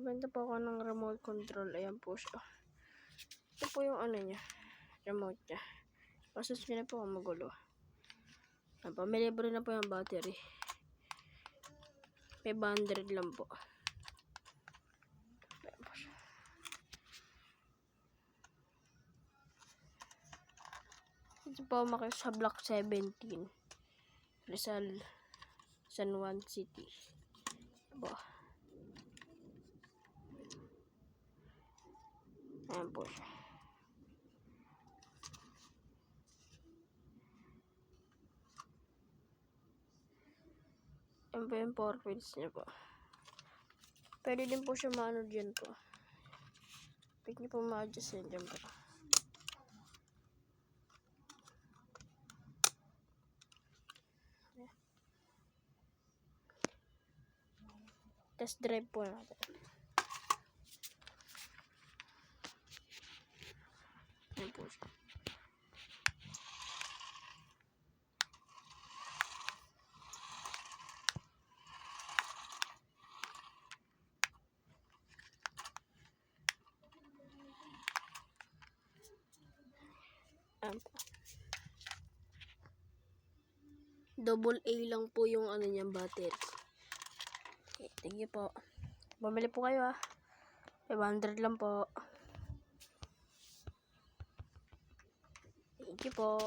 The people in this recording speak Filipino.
Nagbenta po ako ng remote control. Ayan po siya. Ito po yung ano niya. Remote niya. Pasus niya na po ang magulo. Pamilibre na po yung battery. 500 lang po. Ayan po siya. Ito po makikita sa Block 17. Rizal, San Juan City. Po. Ayan po siya. Ayan po yung 4 pins niya po. Pwede din po siya maano dyan po. Pwede niyo po ma-adjust yan dyan po. Test drive po natin. Ayan po siya. Ayan po. Double A lang po yung ano niyang battery. Okay, thank you po. Bumili po kayo 500 lang po. Thank you po.